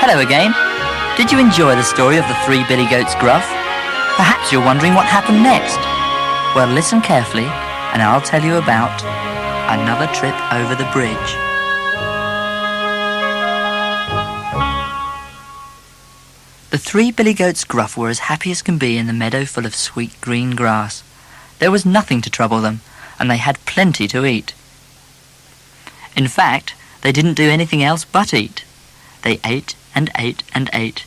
Hello again. Did you enjoy the story of the three billy goats Gruff? Perhaps you're wondering what happened next. Well, listen carefully and I'll tell you about another trip over the bridge. The three billy goats Gruff were as happy as can be in the meadow full of sweet green grass. There was nothing to trouble them, and they had plenty to eat. In fact, they didn't do anything else but eat. They ate and ate and ate,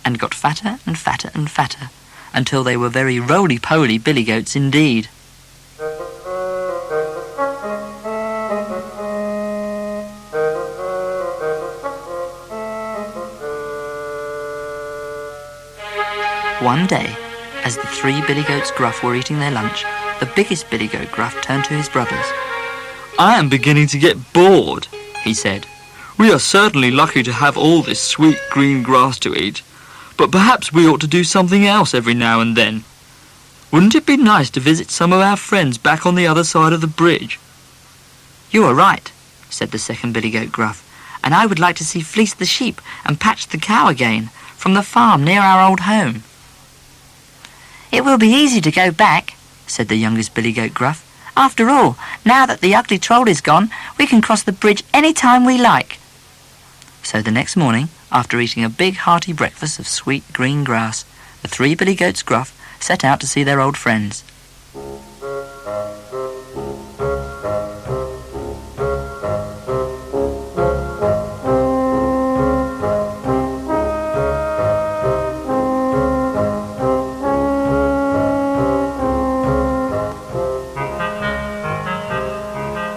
and got fatter and fatter and fatter, until they were very roly-poly billy goats indeed. One day, as the three billy goats Gruff were eating their lunch, the biggest billy goat Gruff turned to his brothers. "I am beginning to get bored," he said. "We are certainly lucky to have all this sweet green grass to eat, but perhaps we ought to do something else every now and then. Wouldn't it be nice to visit some of our friends back on the other side of the bridge?" "You are right," said the second billy goat Gruff, "and I would like to see Fleece the sheep and Patch the cow again from the farm near our old home." "It will be easy to go back," said the youngest billy goat Gruff. "After all, now that the ugly troll is gone, we can cross the bridge any time we like." So the next morning, after eating a big hearty breakfast of sweet green grass, the three billy goats Gruff set out to see their old friends.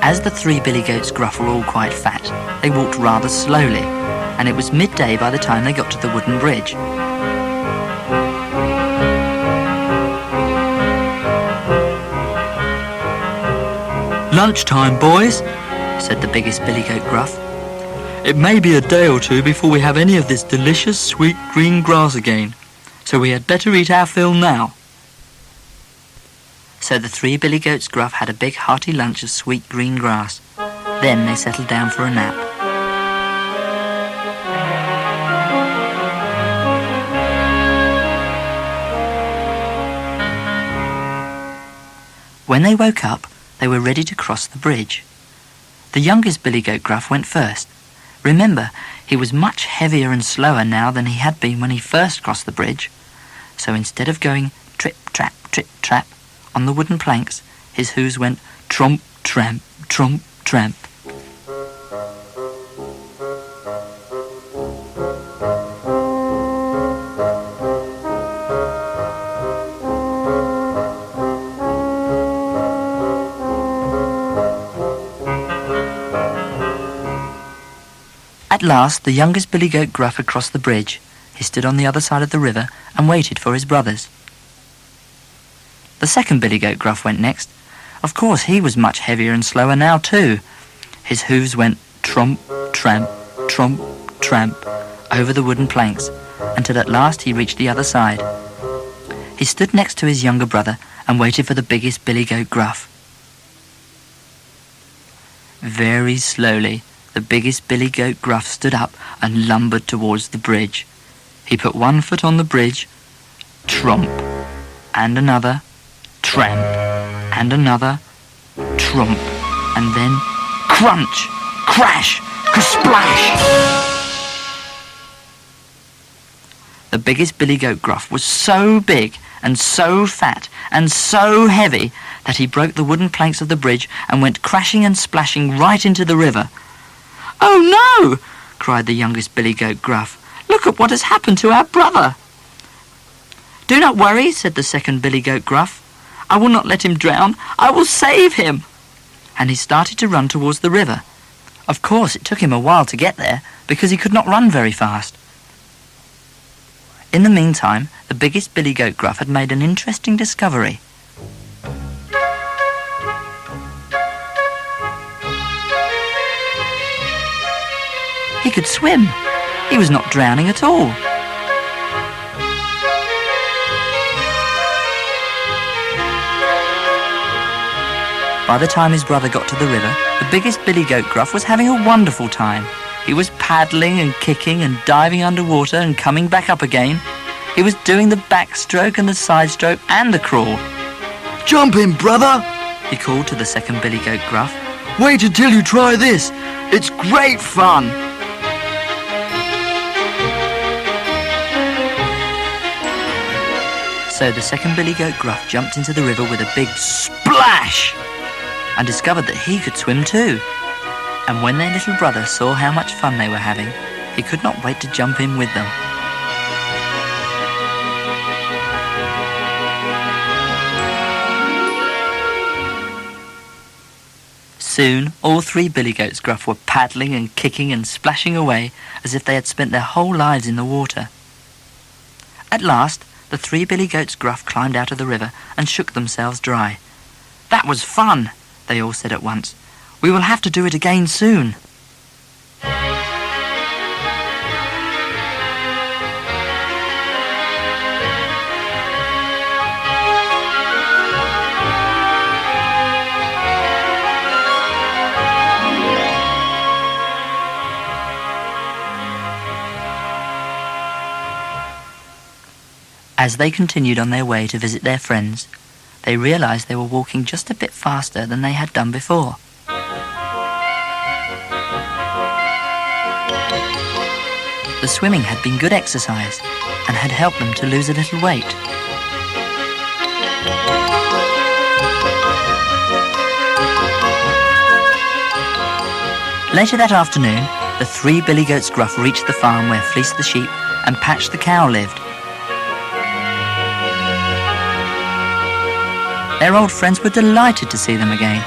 As the three billy goats Gruff were all quite fat, they walked rather slowly, and it was midday by the time they got to the wooden bridge. "Lunchtime, boys," said the biggest billy goat Gruff. "It may be a day or two before we have any of this delicious sweet green grass again, so we had better eat our fill now." So the three billy goats Gruff had a big hearty lunch of sweet green grass. Then they settled down for a nap. When they woke up, they were ready to cross the bridge. The youngest billy goat Gruff went first. Remember, he was much heavier and slower now than he had been when he first crossed the bridge. So instead of going trip-trap, trip-trap on the wooden planks, his hooves went tromp-tramp, tromp-tramp. At last, the youngest billy goat Gruff had crossed the bridge. He stood on the other side of the river and waited for his brothers. The second billy goat Gruff went next. Of course, he was much heavier and slower now too. His hooves went tromp-tramp, tromp-tramp over the wooden planks, until at last he reached the other side. He stood next to his younger brother and waited for the biggest billy goat Gruff. Very slowly, the biggest billy goat Gruff stood up and lumbered towards the bridge. He put one foot on the bridge, tromp, and another, tramp, and another, tromp, and then crunch, crash, splash! The biggest billy goat Gruff was so big and so fat and so heavy that he broke the wooden planks of the bridge and went crashing and splashing right into the river. "Oh no!" cried the youngest billy goat Gruff. "Look at what has happened to our brother." "Do not worry," said the second billy goat Gruff. "I will not let him drown. I will save him." And he started to run towards the river. Of course, it took him a while to get there because he could not run very fast. In the meantime, the biggest billy goat Gruff had made an interesting discovery. He could swim. He was not drowning at all. By the time his brother got to the river, the biggest billy goat Gruff was having a wonderful time. He was paddling and kicking and diving underwater and coming back up again. He was doing the backstroke and the side stroke and the crawl. "Jump in, brother!" he called to the second billy goat Gruff. "Wait until you try this. It's great fun!" So the second billy goat Gruff jumped into the river with a big splash and discovered that he could swim too. And when their little brother saw how much fun they were having, he could not wait to jump in with them. Soon, all three billy goats Gruff were paddling and kicking and splashing away as if they had spent their whole lives in the water. At last, the three billy goats Gruff climbed out of the river and shook themselves dry. "That was fun," they all said at once. "We will have to do it again soon." As they continued on their way to visit their friends, they realized they were walking just a bit faster than they had done before. The swimming had been good exercise and had helped them to lose a little weight. Later that afternoon, the three billy goats Gruff reached the farm where Fleece the sheep and Patch the cow lived. Their old friends were delighted to see them again.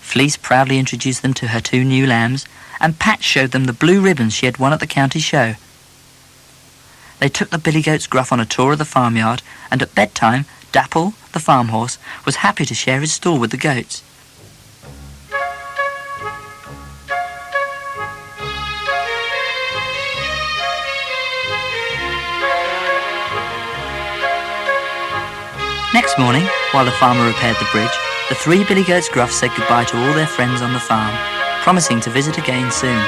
Fleece proudly introduced them to her two new lambs, and Patch showed them the blue ribbons she had won at the county show. They took the billy goats Gruff on a tour of the farmyard, and at bedtime, Dapple, the farm horse, was happy to share his stall with the goats. Next morning, while the farmer repaired the bridge, the three billy goats Gruff said goodbye to all their friends on the farm, promising to visit again soon.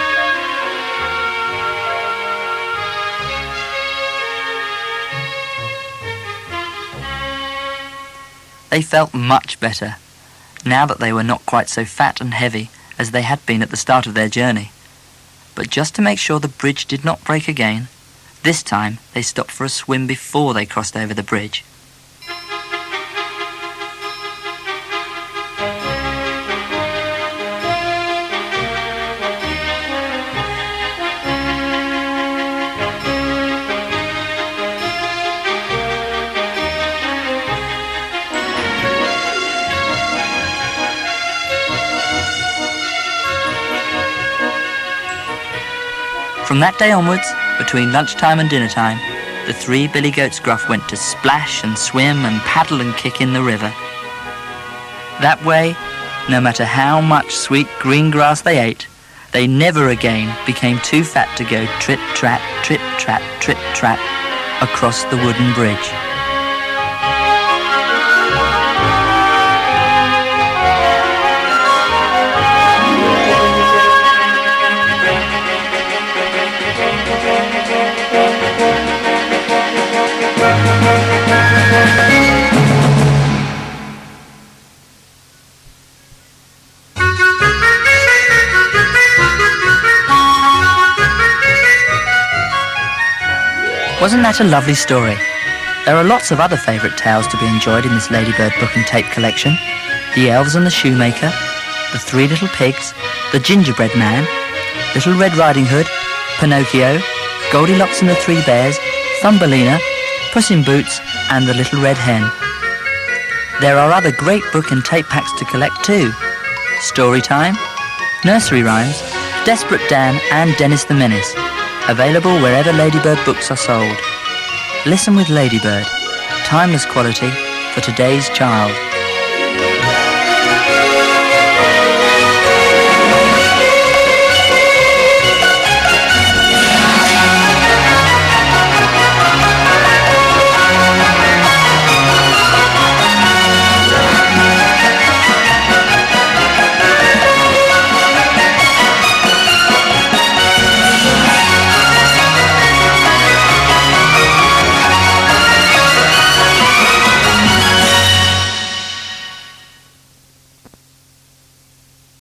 They felt much better, now that they were not quite so fat and heavy as they had been at the start of their journey. But just to make sure the bridge did not break again, this time they stopped for a swim before they crossed over the bridge. From that day onwards, between lunchtime and dinner time, the three billy goats Gruff went to splash and swim and paddle and kick in the river. That way, no matter how much sweet green grass they ate, they never again became too fat to go trip-trap, trip-trap, trip-trap across the wooden bridge. Wasn't that a lovely story? There are lots of other favourite tales to be enjoyed in this Ladybird book and tape collection. The Elves and the Shoemaker, The Three Little Pigs, The Gingerbread Man, Little Red Riding Hood, Pinocchio, Goldilocks and the Three Bears, Thumbelina, Puss in Boots and The Little Red Hen. There are other great book and tape packs to collect too. Storytime, Nursery Rhymes, Desperate Dan and Dennis the Menace. Available wherever Ladybird books are sold. Listen with Ladybird. Timeless quality for today's child.